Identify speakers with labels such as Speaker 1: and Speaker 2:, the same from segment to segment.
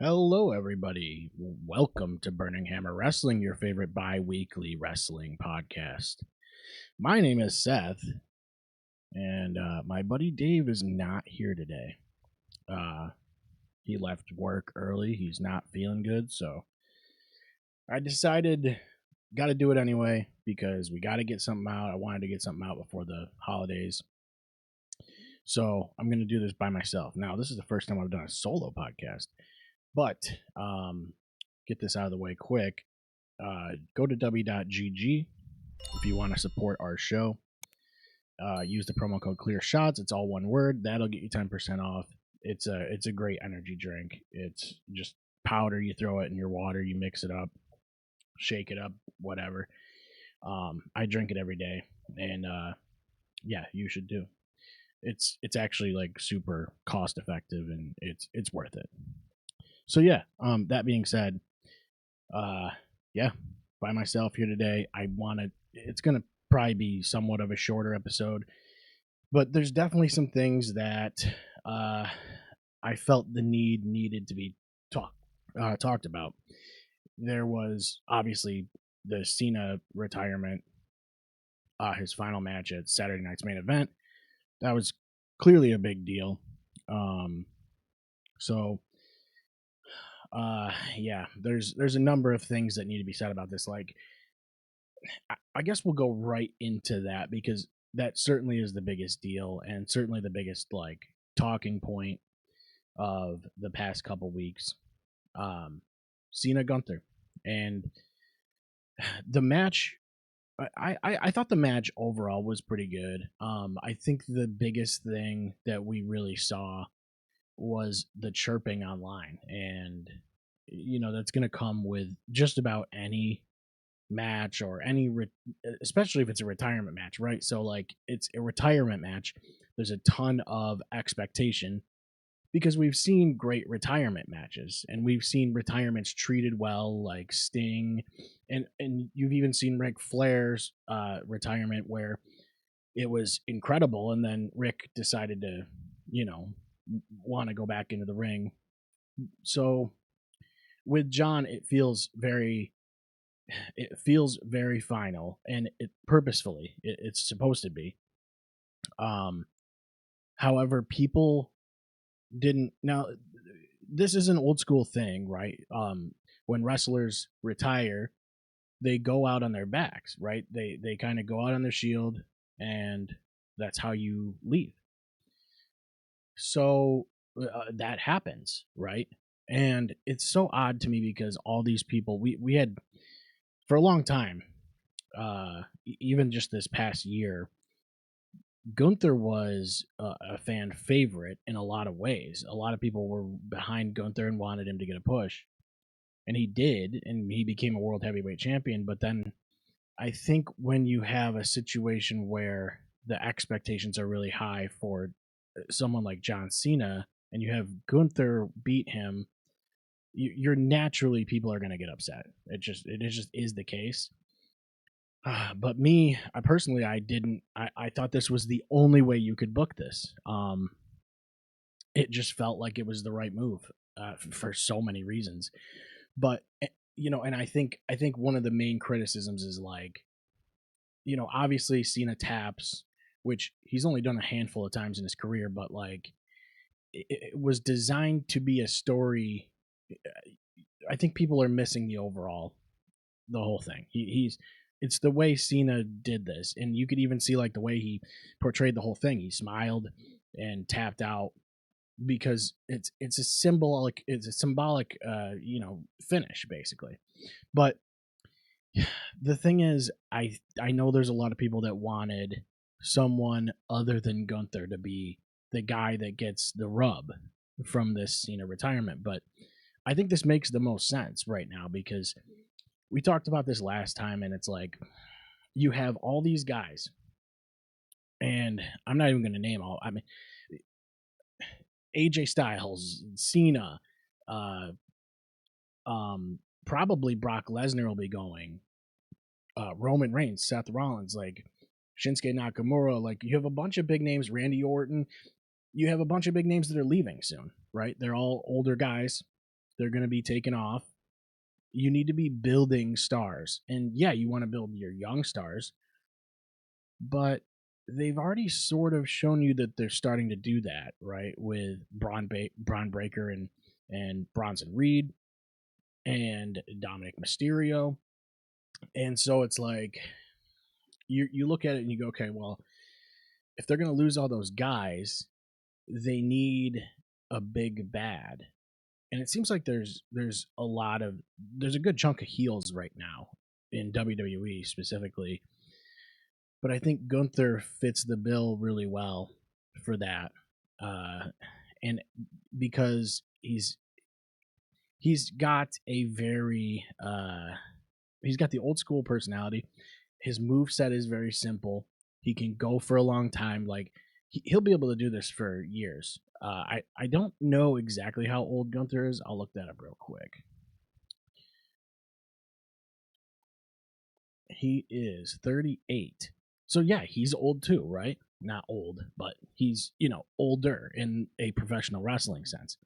Speaker 1: Hello, everybody. Welcome to Burning Hammer Wrestling, your favorite bi weekly wrestling podcast. My name is Seth, and my buddy Dave is not here today. Uh, he left work early. He's not feeling good, so I decided got to do it anyway because we got to get something out. I wanted to get something out before the holidays. So I'm going to do this by myself. Now, this is the first time I've done a solo podcast, but get this out of the way quick. Go to w.gg if you want to support our show. Use the promo code Clear Shots. It's all one word. That'll get you 10% off. It's a great energy drink. It's just powder. You throw it in your water. You mix it up, shake it up, whatever. I drink it every day, and yeah, you should do. It's actually like super cost effective, and it's worth it. So yeah. That being said, yeah, by myself here today. It's gonna probably be somewhat of a shorter episode, but there's definitely some things that uh, I felt the needed to be talked about. There was obviously the Cena retirement, his final match at Saturday night's main event. That was clearly a big deal. Um, so yeah, there's a number of things that need to be said about this. Like, I guess we'll go right into that because that certainly is the biggest deal and certainly the biggest like talking point of the past couple weeks. Cena Gunther, and the match. I thought the match overall was pretty good. I think the biggest thing that we really saw was the chirping online, and that's going to come with just about any match or especially if it's a retirement match, right? So like it's a retirement match. There's a ton of expectation because we've seen great retirement matches and we've seen retirements treated well, like Sting, and you've even seen Ric Flair's retirement where it was incredible, and then Rick decided to, you know, want to go back into the ring. So with John, it feels very final, and it purposefully it's supposed to be. Um, However, people didn't. Now, this is an old school thing, right? When wrestlers retire, they go out on their backs, right? They kind of go out on their shield, and that's how you leave. So that happens, right? And it's so odd to me because all these people we had for a long time, even just this past year, Gunther was a fan favorite in a lot of ways. A lot of people were behind Gunther and wanted him to get a push, and he did, and he became a world heavyweight champion. But then I think when you have a situation where the expectations are really high for someone like John Cena, and you have Gunther beat him, you're naturally people are going to get upset. It just is the case. But me, I personally, I didn't. I thought this was the only way you could book this. It just felt like it was the right move for so many reasons. But and I think one of the main criticisms is like, obviously Cena taps, which he's only done a handful of times in his career, but like it was designed to be a story. I think people are missing the whole thing. It's the way Cena did this, and you could even see like the way he portrayed the whole thing. He smiled and tapped out because it's a symbolic finish basically. But the thing is, I know there's a lot of people that wanted someone other than Gunther to be the guy that gets the rub from this retirement, but I think this makes the most sense right now because we talked about this last time, and it's like you have all these guys, and I'm not even going to name all. I mean, AJ Styles, Cena, uh, probably Brock Lesnar will be going. Roman Reigns, Seth Rollins, like Shinsuke Nakamura, like you have a bunch of big names. Randy Orton, you have a bunch of big names that are leaving soon, right? They're all older guys, They're going to be taken off. You need to be building stars. And yeah, you want to build your young stars, but they've already sort of shown you that they're starting to do that, right? With Braun Breaker and Bronson Reed and Dominic Mysterio. And so it's like you look at it and you go, okay, well, if they're going to lose all those guys, they need a big bad. And it seems like there's a good chunk of heels right now in WWE specifically. But I think Gunther fits the bill really well for that. And because he's got a very he's got the old school personality. His move set is very simple. He can go for a long time. Like he'll be able to do this for years. I don't know exactly how old Gunther is. I'll look that up real quick. He is 38. So yeah, he's old too, right? Not old, but he's, older in a professional wrestling sense.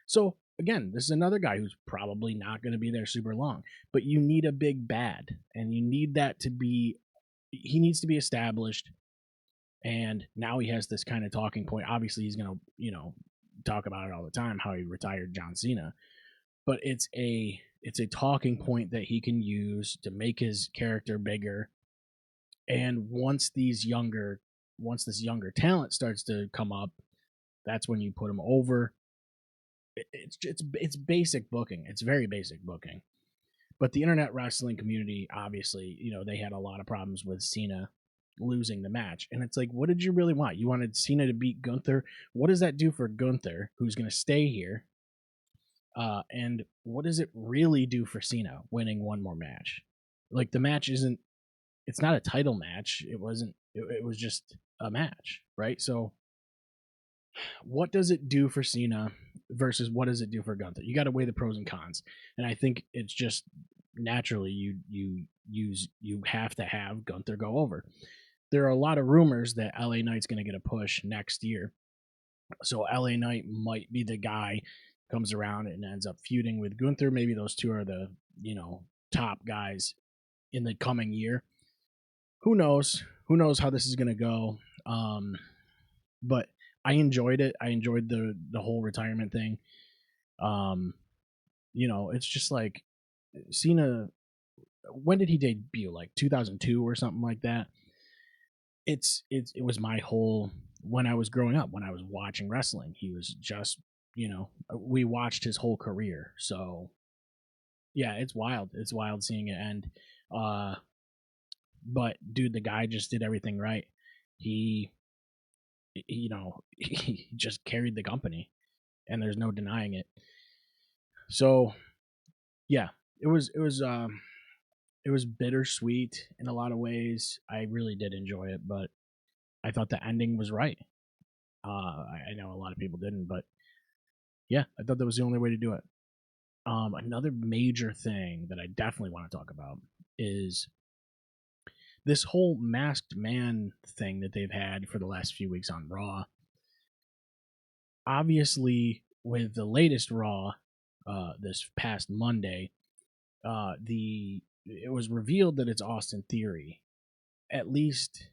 Speaker 1: So again, this is another guy who's probably not going to be there super long, but you need a big bad, and you need that to be, he needs to be established. And now he has this kind of talking point. Obviously, he's going to, talk about it all the time, how he retired John Cena, but it's a talking point that he can use to make his character bigger. And once this younger talent starts to come up, that's when you put him over. It's basic booking. It's very basic booking. But the internet wrestling community, obviously, they had a lot of problems with Cena losing the match. And it's like, what did you really want? You wanted Cena to beat Gunther? What does that do for Gunther, who's going to stay here? And what does it really do for Cena winning one more match? Like, the match it's not a title match. It was just a match, right? So what does it do for Cena versus what does it do for Gunther? You got to weigh the pros and cons. And I think it's just naturally you have to have Gunther go over. There are a lot of rumors that LA Knight's going to get a push next year. So LA Knight might be the guy, comes around and ends up feuding with Gunther. Maybe those two are the, top guys in the coming year. Who knows? Who knows how this is going to go? But I enjoyed it. I enjoyed the whole retirement thing. It's just like Cena. When did he debut? Like 2002 or something like that. It was my whole, when I was growing up, when I was watching wrestling, he was just, we watched his whole career. So yeah, it's wild. It's wild seeing it end. But dude, the guy just did everything right. He he just carried the company, and there's no denying it. So yeah, it was bittersweet in a lot of ways. I really did enjoy it, but I thought the ending was right. I know a lot of people didn't, but yeah, I thought that was the only way to do it. Another major thing that I definitely want to talk about is this whole masked man thing that they've had for the last few weeks on Raw. Obviously, with the latest Raw, this past Monday, it was revealed that it's Austin Theory. At least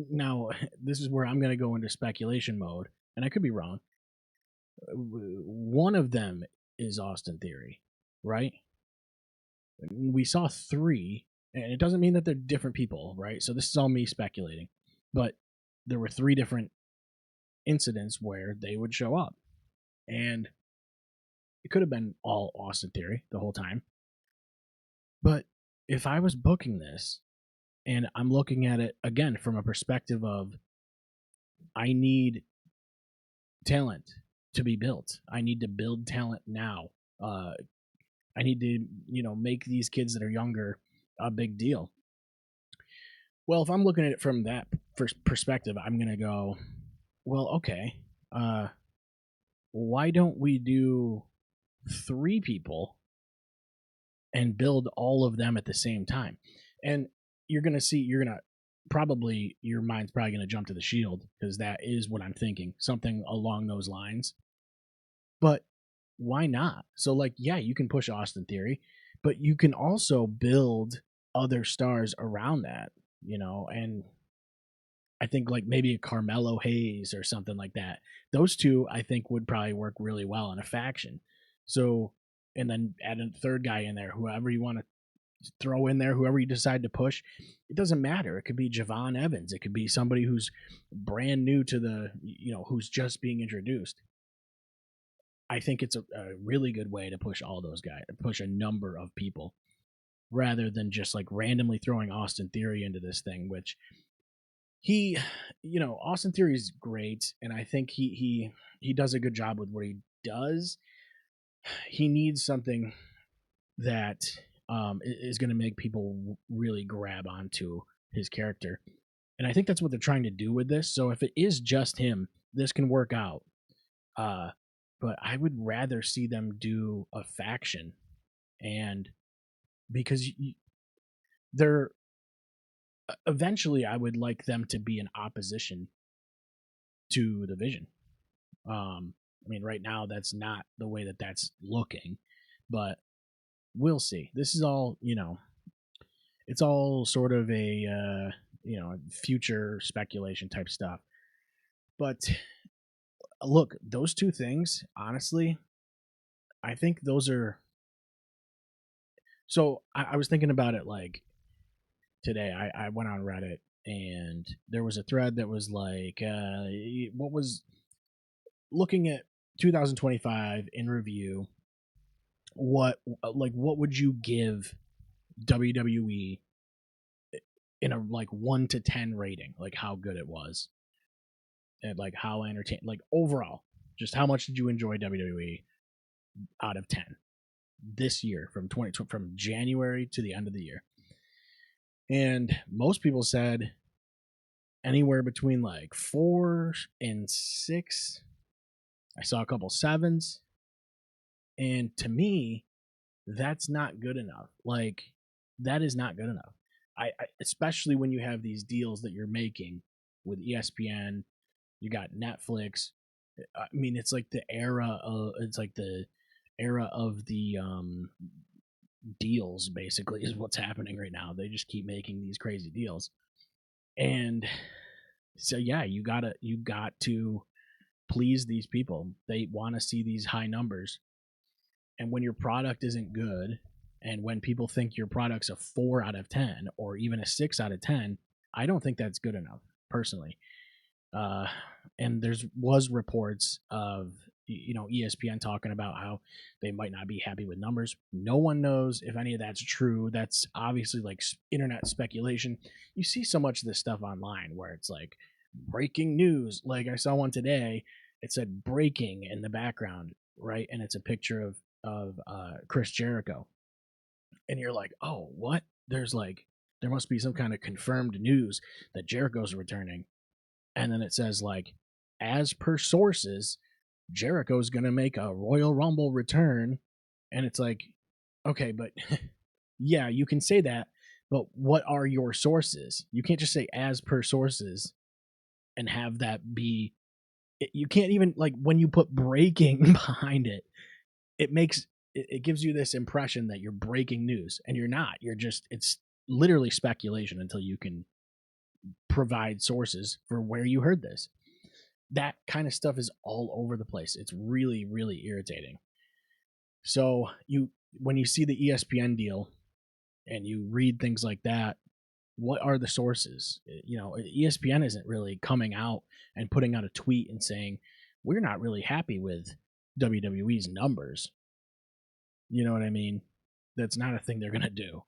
Speaker 1: now, this is where I'm going to go into speculation mode, and I could be wrong. One of them is Austin Theory, right? We saw three, and it doesn't mean that they're different people, right? So this is all me speculating, but there were three different incidents where they would show up, and it could have been all Austin Theory the whole time. But if I was booking this, and I'm looking at it again from a perspective of, I need talent to be built. I need to build talent now. I need to, make these kids that are younger a big deal. Well, if I'm looking at it from that perspective, I'm going to go, well, okay, why don't we do three people and build all of them at the same time? And you're going to probably, your mind's probably going to jump to the Shield, because that is what I'm thinking, something along those lines. But why not? So like, yeah, you can push Austin Theory, but you can also build other stars around that, and I think like maybe a Carmelo Hayes or something like that. Those two I think would probably work really well in a faction. So, and then add a third guy in there, whoever you want to throw in there, whoever you decide to push. It doesn't matter. It could be Javon Evans. It could be somebody who's brand new to who's just being introduced. I think it's a really good way to push all those guys, push a number of people, rather than just like randomly throwing Austin Theory into this thing, which he, Austin Theory is great, and I think he does a good job with what he does. He needs something that is going to make people really grab onto his character, and I think that's what they're trying to do with this. So if it is just him, this can work out. But I would rather see them do a faction, and because they're eventually, I would like them to be an opposition to the Vision. I mean, right now that's not the way that's looking, but we'll see. This is all, it's all sort of a future speculation type stuff. But look, those two things, honestly, I think those are. So I was thinking about it like today. I went on Reddit and there was a thread that was like, what was looking at 2025 in review, what would you give WWE in a like 1 to 10 rating, like how good it was and like how entertaining, like overall, just how much did you enjoy WWE out of 10 this year from January to the end of the year? And most people said anywhere between like 4 and 6. I saw a couple 7s. And to me, that's not good enough. Like, that is not good enough. I especially when you have these deals that you're making with ESPN, you got Netflix. I mean, it's like the era of the deals. Basically, is what's happening right now. They just keep making these crazy deals, and so yeah, you got to please these people. They want to see these high numbers. And when your product isn't good, and when people think your product's a 4 out of 10 or even a 6 out of 10, I don't think that's good enough, personally. And was reports of ESPN talking about how they might not be happy with numbers. No one knows if any of that's true. That's obviously like internet speculation. You see so much of this stuff online where it's like breaking news. Like I saw one today. It said breaking in the background, right? And it's a picture of Chris Jericho, and you're like, oh, what? There must be some kind of confirmed news that Jericho's returning, and then it says like, as per sources, Jericho's gonna make a Royal Rumble return, and it's like, okay, but yeah, you can say that, but what are your sources? You can't just say as per sources and have that be. You can't even like when you put breaking behind it. It gives you this impression that you're breaking news, and you're not. It's literally speculation until you can provide sources for where you heard this. That kind of stuff is all over the place. It's really, really irritating. So when you see the ESPN deal and you read things like that, what are the sources? ESPN isn't really coming out and putting out a tweet and saying, we're not really happy with WWE's numbers. You know what I mean? That's not a thing they're gonna do.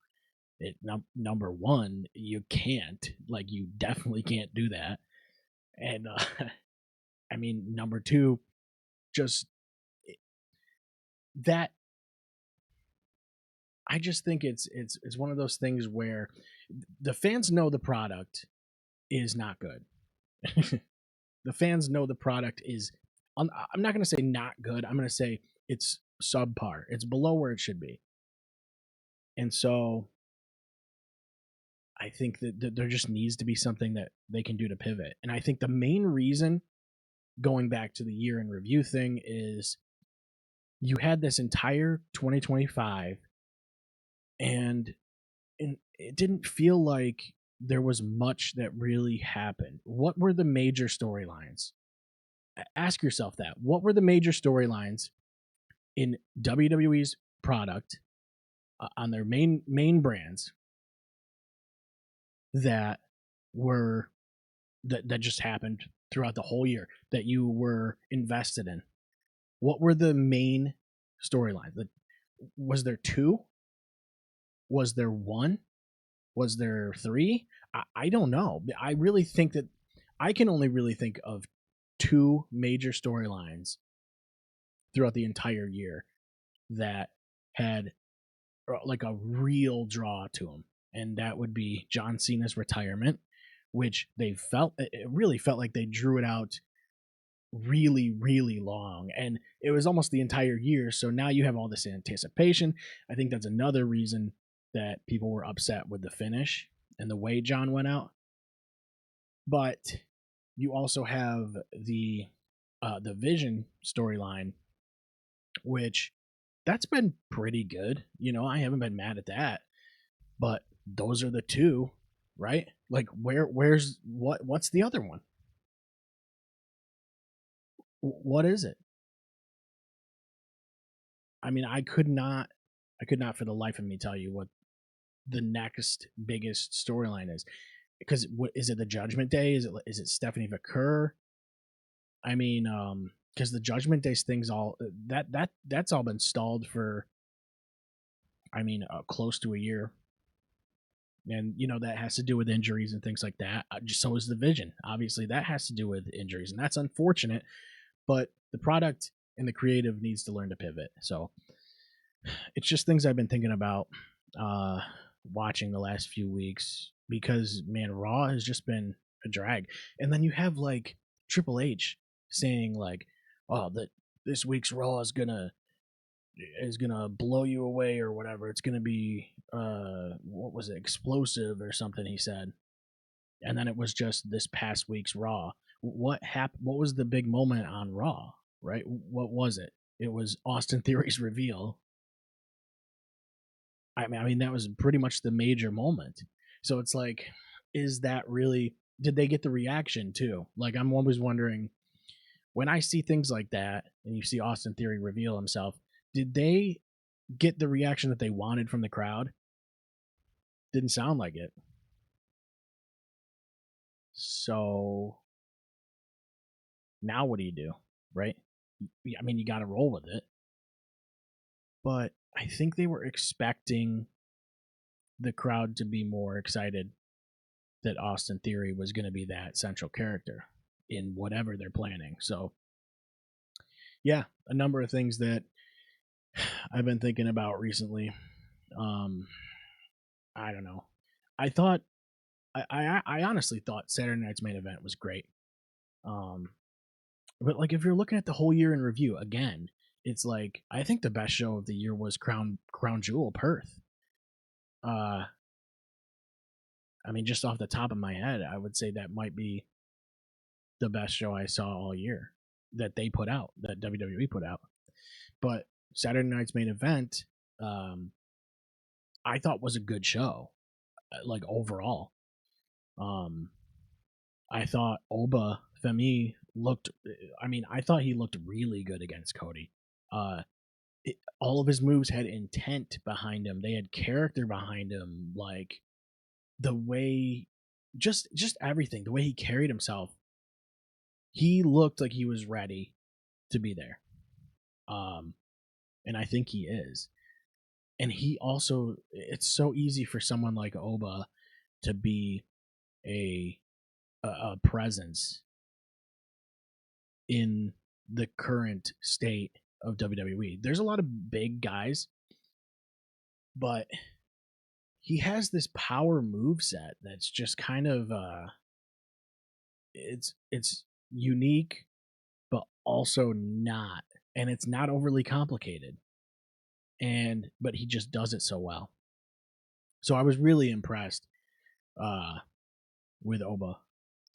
Speaker 1: Number one, you can't. Like, you definitely can't do that. And I mean, number two, just that. I just think it's one of those things where the fans know the product is not good. The fans know the product is. I'm not going to say not good. I'm going to say it's subpar. It's below where it should be. And so I think that there just needs to be something that they can do to pivot. And I think the main reason, going back to the year in review thing, is you had this entire 2025, and it didn't feel like there was much that really happened. What were the major storylines? Ask yourself that. What were the major storylines in WWE's product, on their main brands, that were that just happened throughout the whole year that you were invested in? What were the main storylines? Was there two? Was there one? Was there three? I don't know. I really think that I can only really think of two major storylines throughout the entire year that had like a real draw to them, and that would be John Cena's retirement, which it really felt like they drew it out really, really long, and it was almost the entire year. So now you have all this anticipation. I think that's another reason that people were upset with the finish and the way John went out. But you also have the Vision storyline, which that's been pretty good. I haven't been mad at that. But those are the two, right? Like what's the other one? What is it? I mean, I could not for the life of me tell you what the next biggest storyline is. Because what is it? The Judgment Day? Is it Stephanie Vaquer? I mean, because the Judgment Day things all that's all been stalled for, I mean, close to a year, and that has to do with injuries and things like that. So is the Vision. Obviously, that has to do with injuries, and that's unfortunate. But the product and the creative needs to learn to pivot. So it's just things I've been thinking about, uh, watching the last few weeks, because man, Raw has just been a drag. And then you have like Triple H saying like, "Oh, that this week's Raw is gonna blow you away or whatever. It's gonna be what was it, explosive or something," he said. And then it was just this past week's Raw. What happened? What was the big moment on Raw? Right? What was it? It was Austin Theory's reveal. I mean that was pretty much the major moment. So it's like, is that really? Did they get the reaction too? Like, I'm always wondering, when I see things like that, and you see Austin Theory reveal himself, did they get the reaction that they wanted from the crowd? Didn't sound like it. So now what do you do, right? I mean, you got to roll with it. But I think they were expecting the crowd to be more excited that Austin Theory was going to be that central character in whatever they're planning. So, yeah, a number of things that I've been thinking about recently. Um, I don't know. I thought, I honestly thought Saturday night's main event was great. Um, but like, if you're looking at the whole year in review again, it's like, I think the best show of the year was Crown Jewel Perth. Uh, I mean, just off the top of my head, I would say that might be the best show I saw all year that they put out, that WWE put out. But Saturday night's main event, um, I thought was a good show, like overall. Um, I thought Oba Femi looked. I mean, I thought he looked really good against Cody. Uh, all of his moves had intent behind him. They had character behind him. Like the way, just everything. The way he carried himself. He looked like he was ready to be there. Um, and I think he is. And he also, it's so easy for someone like Oba to be a a presence in the current state of WWE. There's a lot of big guys, but he has this power move set that's just kind of it's unique, but also not, and it's not overly complicated. And but he just does it so well. So I was really impressed uh with Oba,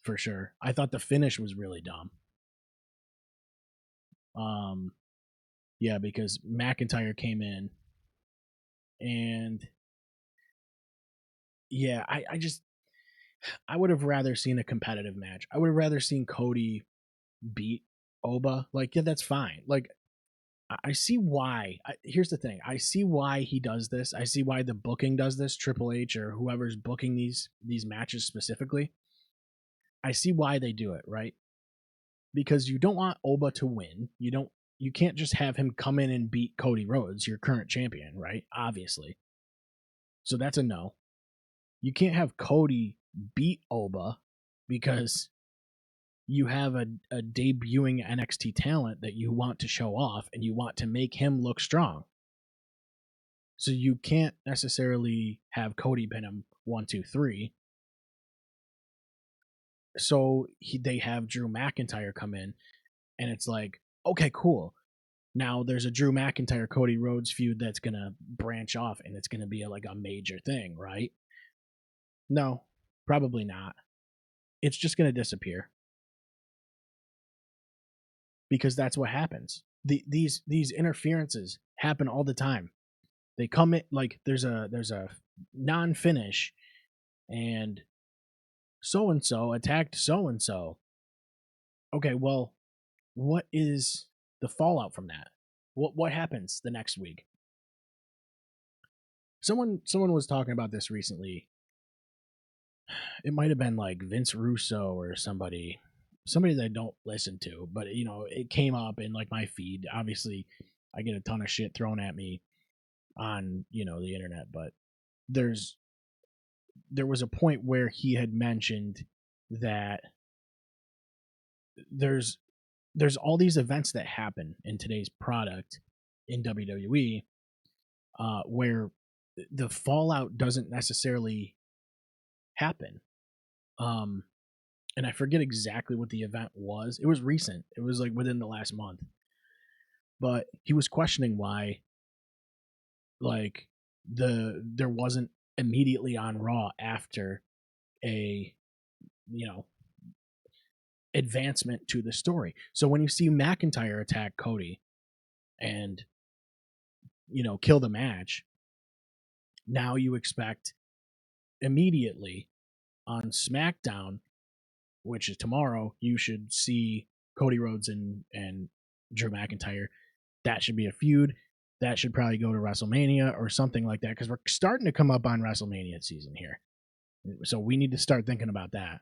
Speaker 1: for sure. I thought the finish was really dumb. Um Yeah, because McIntyre came in, and yeah, I would have rather seen a competitive match. I would have rather seen Cody beat Oba. Like, yeah, that's fine. Like, I see why. Here's the thing. I see why he does this. I see why the booking does this. Triple H or whoever's booking these matches specifically. I see why they do it, right? Because you don't want Oba to win. You can't just have him come in and beat Cody Rhodes, your current champion, right? Obviously. So that's a no. You can't have Cody beat Oba because you have a debuting NXT talent that you want to show off and you want to make him look strong. So you can't necessarily have Cody pin him 1, 2, 3. So they have Drew McIntyre come in, and it's like, okay, cool. Now there's a Drew McIntyre Cody Rhodes feud that's gonna branch off, and it's gonna be like a major thing, right? No, probably not. It's just gonna disappear because that's what happens. These interferences happen all the time. They come in like there's a non-finish, and so attacked so and so. Okay, well, what is the fallout from that? What happens the next week? Someone was talking about this recently. It might have been like Vince Russo or somebody that I don't listen to, but it came up in like my feed. Obviously, I get a ton of shit thrown at me on the internet, but there was a point where he had mentioned that there's all these events that happen in today's product in WWE where the fallout doesn't necessarily happen. And I forget exactly what the event was. It was recent. It was like within the last month. But he was questioning why like there wasn't immediately on Raw after a you know advancement to the story. So when you see McIntyre attack Cody and kill the match, now you expect immediately on SmackDown, which is tomorrow, you should see Cody Rhodes and Drew McIntyre. That should be a feud. That should probably go to WrestleMania or something like that because we're starting to come up on WrestleMania season here. So we need to start thinking about that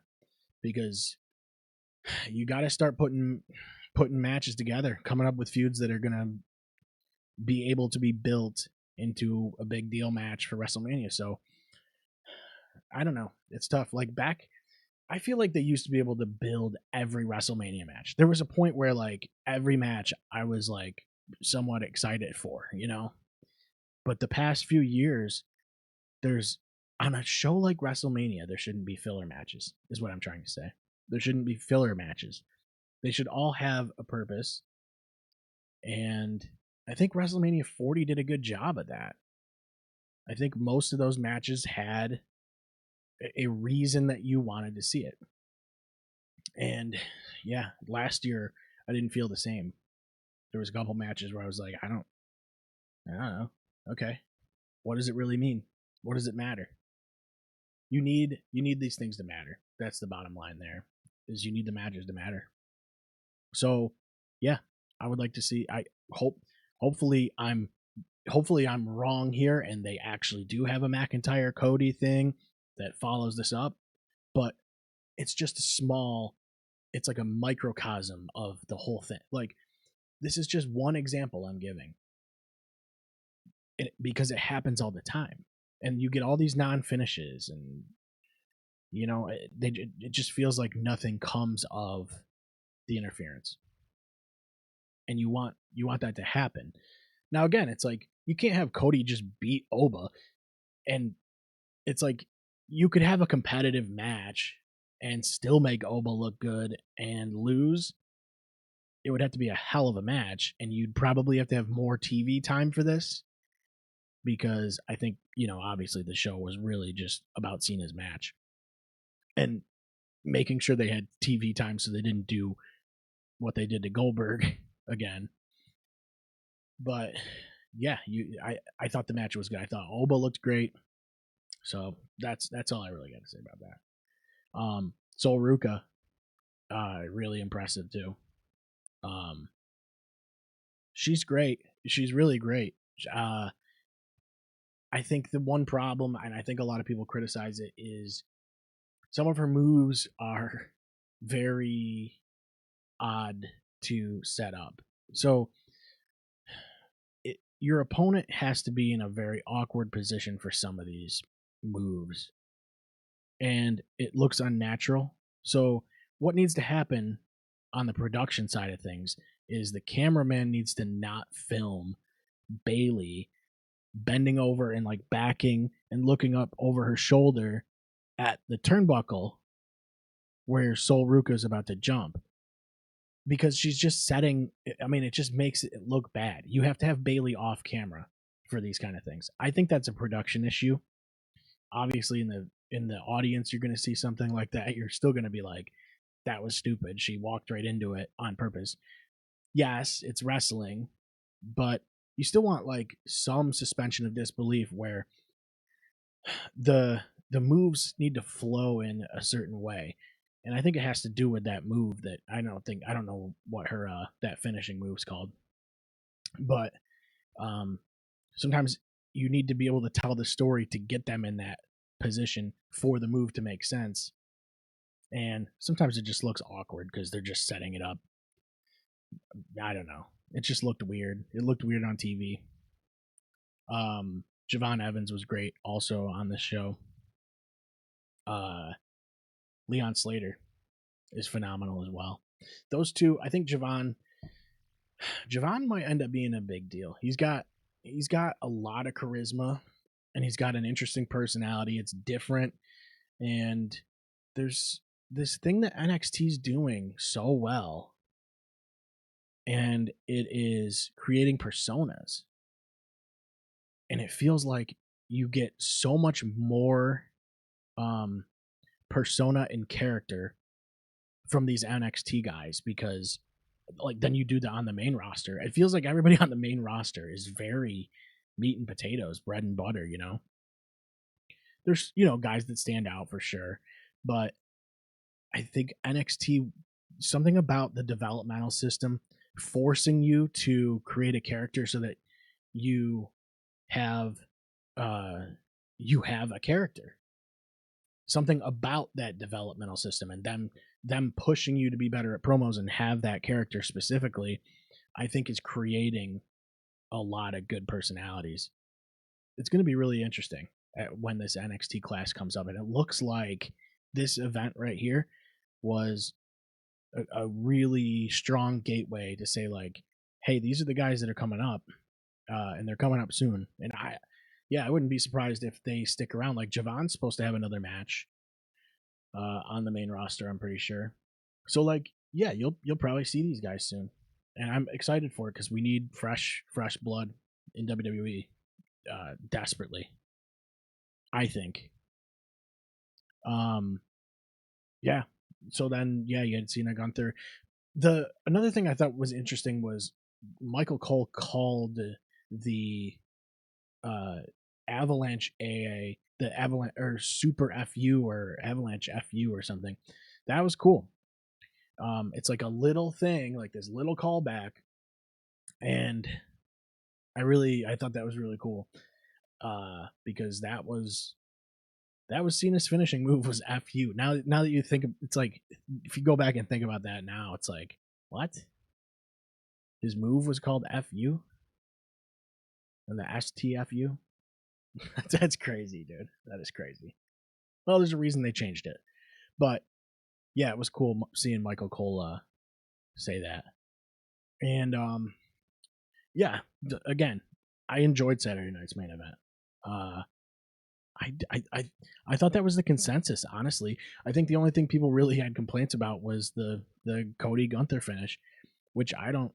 Speaker 1: because you got to start putting matches together, coming up with feuds that are going to be able to be built into a big deal match for WrestleMania. So I don't know. It's tough. Like I feel like they used to be able to build every WrestleMania match. There was a point where like every match I was like somewhat excited for, But the past few years, there's on a show like WrestleMania, there shouldn't be filler matches, is what I'm trying to say. There shouldn't be filler matches. They should all have a purpose. And I think WrestleMania 40 did a good job of that. I think most of those matches had a reason that you wanted to see it. And yeah, last year I didn't feel the same. There was a couple matches where I was like, I don't know. Okay. What does it really mean? What does it matter? You need these things to matter. That's the bottom line there. Is you need the matches to matter. So, yeah, I would like to see hopefully I'm wrong here and they actually do have a McIntyre Cody thing that follows this up, but it's just it's like a microcosm of the whole thing. Like this is just one example I'm giving. Because it happens all the time. And you get all these non-finishes and it just feels like nothing comes of the interference. And you want that to happen. Now again, it's like you can't have Cody just beat Oba, and it's like you could have a competitive match and still make Oba look good and lose. It would have to be a hell of a match, and you'd probably have to have more TV time for this because I think, obviously the show was really just about Cena's match and making sure they had TV time so they didn't do what they did to Goldberg again. But yeah, I thought the match was good. I thought Oba looked great. So that's all I really got to say about that. Sol Ruka, really impressive too. She's great. She's really great. I think the one problem, and I think a lot of people criticize it, is some of her moves are very odd to set up. So your opponent has to be in a very awkward position for some of these moves, and it looks unnatural. So what needs to happen on the production side of things is the cameraman needs to not film Bailey bending over and like backing and looking up over her shoulder at the turnbuckle where Sol Ruka is about to jump, because she's just setting. I mean, it just makes it look bad. You have to have Bailey off camera for these kind of things. I think that's a production issue. Obviously, in the audience, you're going to see something like that. You're still going to be like, "That was stupid. She walked right into it on purpose." Yes, it's wrestling, but you still want like some suspension of disbelief where the moves need to flow in a certain way. And I think it has to do with that move that I don't know what her that finishing move's called. But um sometimes you need to be able to tell the story to get them in that position for the move to make sense. And sometimes it just looks awkward because they're just setting it up. I don't know. It just looked weird. It looked weird on TV. Javon Evans was great also on this show. Leon Slater is phenomenal as well. Those two, I think Javon might end up being a big deal. He's got a lot of charisma, and he's got an interesting personality. It's different, and there's this thing that NXT's doing so well, and it is creating personas. And it feels like you get so much more persona and character from these NXT guys, because like than you do on the main roster. It feels like everybody on the main roster is very meat and potatoes, bread and butter, you know. There's, guys that stand out for sure, but I think NXT, something about the developmental system forcing you to create a character so that you have a character. Something about that developmental system and them pushing you to be better at promos and have that character specifically, I think is creating a lot of good personalities. It's going to be really interesting when this NXT class comes up, and it looks like this event right here was a really strong gateway to say like, hey, these are the guys that are coming up, and they're coming up soon. And I wouldn't be surprised if they stick around. Like Javon's supposed to have another match on the main roster, I'm pretty sure. So like, yeah, you'll probably see these guys soon, and I'm excited for it because we need fresh blood in WWE desperately, I think. Yeah. So then, yeah, you had Cena, Gunther. Another thing I thought was interesting was Michael Cole called the Avalanche AA the Avalanche or Super FU or Avalanche FU or something. That was cool. It's like a little thing, like this little callback, and I thought that was really cool, because that was Cena's finishing move was FU. Now that you think, it's like if you go back and think about that now, it's like, what? His move was called FU, and the STFU. That's crazy, dude. That is crazy. Well, there's a reason they changed it, but yeah, it was cool seeing Michael Cole say that. And yeah, again, I enjoyed Saturday night's main event. I thought that was the consensus. Honestly, I think the only thing people really had complaints about was the Cody Gunther finish, which I don't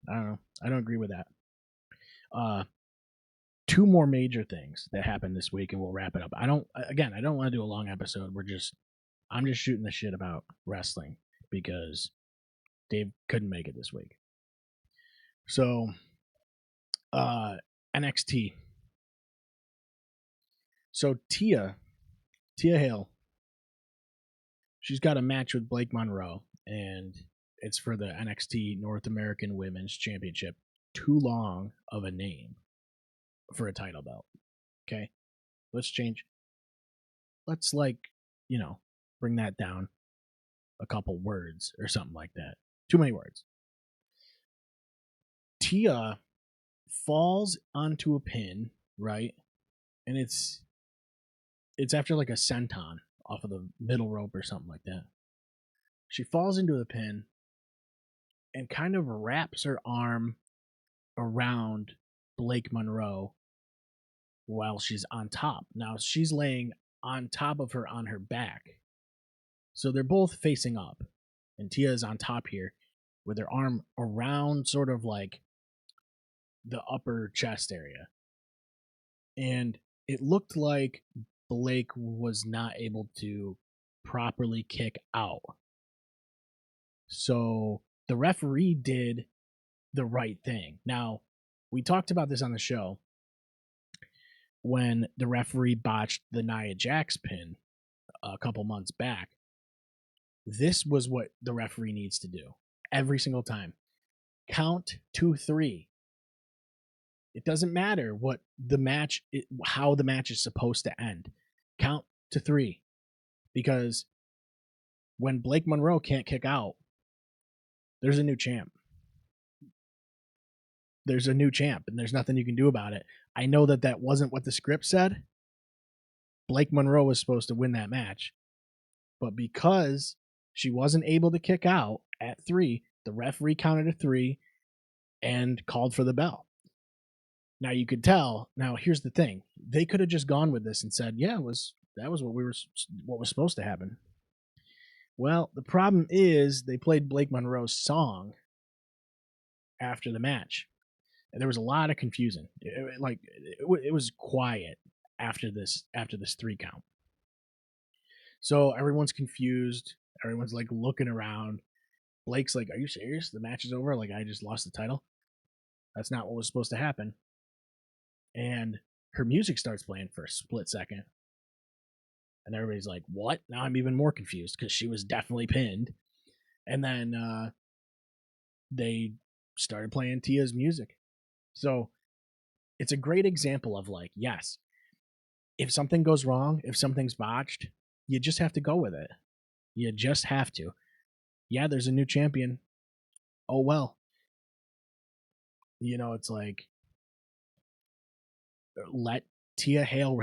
Speaker 1: know. I don't agree with that. Two more major things that happened this week, and we'll wrap it up. I don't want to do a long episode. I'm just shooting the shit about wrestling because Dave couldn't make it this week. So NXT. So Thea Hale, she's got a match with Blake Monroe, and it's for the NXT North American Women's Championship. Too long of a name for a title belt. Okay, let's change. Let's bring that down a couple words or something like that. Too many words. Thea falls onto a pin, right? And it's after like a senton off of the middle rope or something like that. She falls into the pin and kind of wraps her arm around Blake Monroe while she's on top. Now she's laying on top of her on her back. So they're both facing up. And Thea is on top here with her arm around sort of like the upper chest area. And it looked like Blake was not able to properly kick out. So the referee did the right thing. Now, we talked about this on the show when the referee botched the Nia Jax pin a couple months back. This was what the referee needs to do every single time. Count to 3. It doesn't matter what the match, how the match is supposed to end. Count to 3. Because when Blake Monroe can't kick out, there's a new champ. There's a new champ, and there's nothing you can do about it. I know that wasn't what the script said. Blake Monroe was supposed to win that match. But because she wasn't able to kick out at 3, the referee counted to 3 and called for the bell. Now you could tell. Now here's the thing: they could have just gone with this and said, "Yeah, that was what was supposed to happen." Well, the problem is they played Blake Monroe's song after the match, and there was a lot of confusion. It was quiet after this 3 count. So everyone's confused. Everyone's like looking around. Blake's like, "Are you serious? The match is over? Like I just lost the title? That's not what was supposed to happen." And her music starts playing for a split second. And everybody's like, "What?" Now I'm even more confused because she was definitely pinned. And then they started playing Tia's music. So it's a great example of like, yes, if something goes wrong, if something's botched, you just have to go with it. You just have to. Yeah, there's a new champion. Oh, well. It's like, let Thea Hale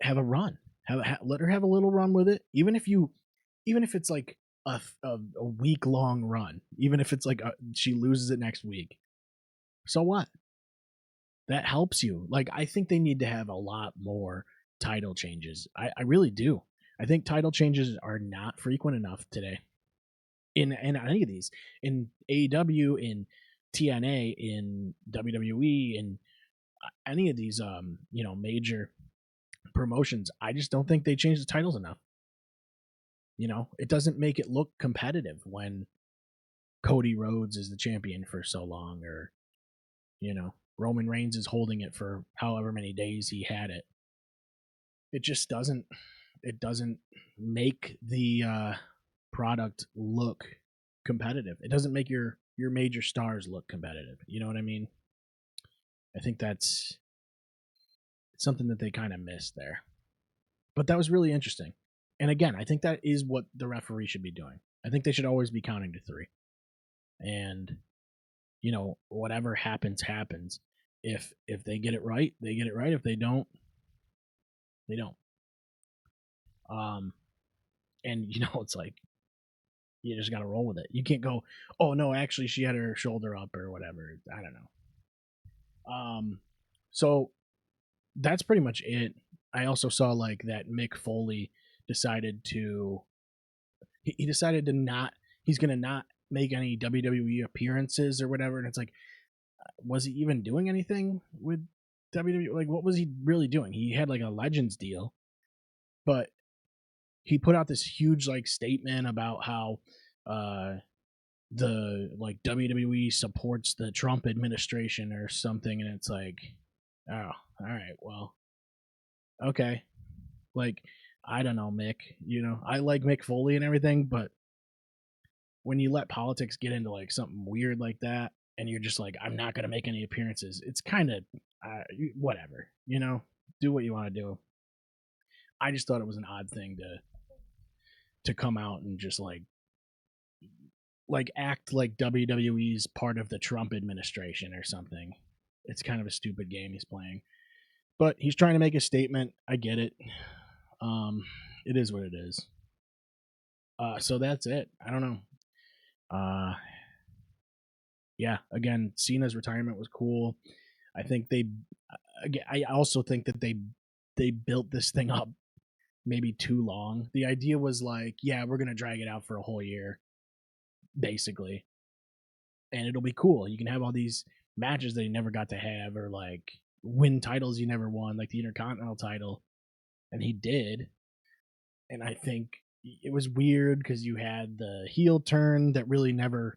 Speaker 1: have a run. Let her have a little run with it. Even if it's like a week long run, even if it's like she loses it next week, so what? That helps you. Like, I think they need to have a lot more title changes. I really do. I think title changes are not frequent enough today. In any of these, in AEW, in TNA, in WWE, in any of these major promotions, I just don't think they change the titles enough. It doesn't make it look competitive when Cody Rhodes is the champion for so long, or Roman Reigns is holding it for however many days he had it. It just doesn't make the product look competitive. It doesn't make your major stars look competitive. You know what I mean? I think that's something that they kind of missed there. But that was really interesting. And again, I think that is what the referee should be doing. I think they should always be counting to 3. And whatever happens. If they get it right, they get it right. If they don't, they don't. And it's like, you just got to roll with it. You can't go, "Oh no, actually she had her shoulder up," or whatever. I don't know. So that's pretty much it. I also saw like that Mick Foley decided to he's going to not make any WWE appearances or whatever. And it's like, was he even doing anything with WWE? Like, what was he really doing? He had like a Legends deal, but he put out this huge like statement about how the like WWE supports the Trump administration or something, and it's like, oh, all right, well, okay, like I don't know, Mick. I like Mick Foley and everything, but when you let politics get into like something weird like that, and you're just like, I'm not gonna make any appearances, it's kind of whatever, do what you want to do. I just thought it was an odd thing to come out and just like act like WWE's part of the Trump administration or something. It's kind of a stupid game he's playing, but he's trying to make a statement. I get it. It is what it is. So that's it. I don't know. Yeah. Again, Cena's retirement was cool. I think I also think that they built this thing up maybe too long. The idea was like, yeah, we're gonna drag it out for a whole year, basically, and it'll be cool. You can have all these matches that you never got to have, or like win titles you never won, like the Intercontinental title, and he did. And I think it was weird because you had the heel turn that really never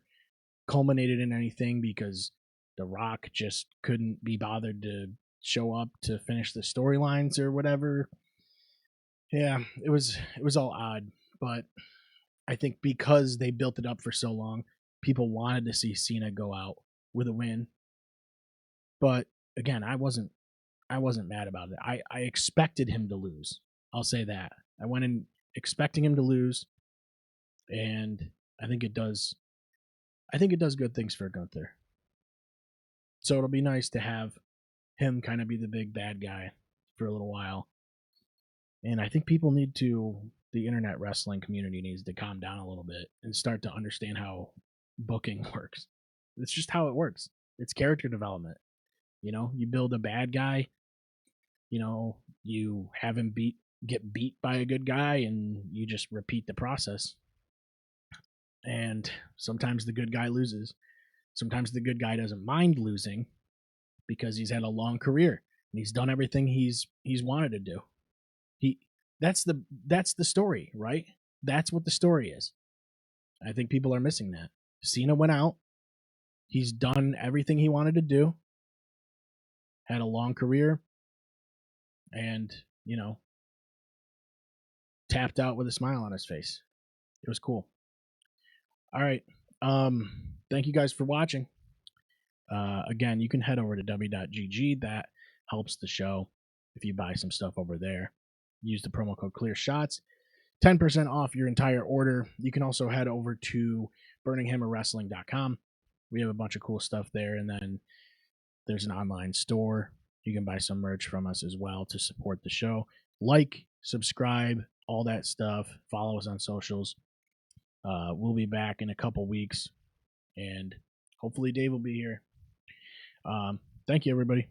Speaker 1: culminated in anything because The Rock just couldn't be bothered to show up to finish the storylines or whatever. Yeah, it was all odd, but I think because they built it up for so long, people wanted to see Cena go out with a win. But again, I wasn't mad about it. I expected him to lose. I'll say that. I went in expecting him to lose, and I think it does. I think it does good things for Gunther. So it'll be nice to have him kind of be the big bad guy for a little while. And I think the internet wrestling community needs to calm down a little bit and start to understand how booking works. It's just how it works. It's character development. You build a bad guy, you have him get beat by a good guy, and you just repeat the process. And sometimes the good guy loses. Sometimes the good guy doesn't mind losing because he's had a long career and he's done everything he's wanted to do. He that's the story, right? That's what the story is. I think people are missing that. Cena went out. He's done everything he wanted to do. Had a long career, and tapped out with a smile on his face. It was cool. All right. Thank you guys for watching. Again, you can head over to w.gg. That helps the show if you buy some stuff over there. Use the promo code ClearShots. 10% off your entire order. You can also head over to burninghammerwrestling.com. We have a bunch of cool stuff there, and then there's an online store. You can buy some merch from us as well to support the show. Like, subscribe, all that stuff. Follow us on socials. We'll be back in a couple weeks, and hopefully Dave will be here. Thank you, everybody.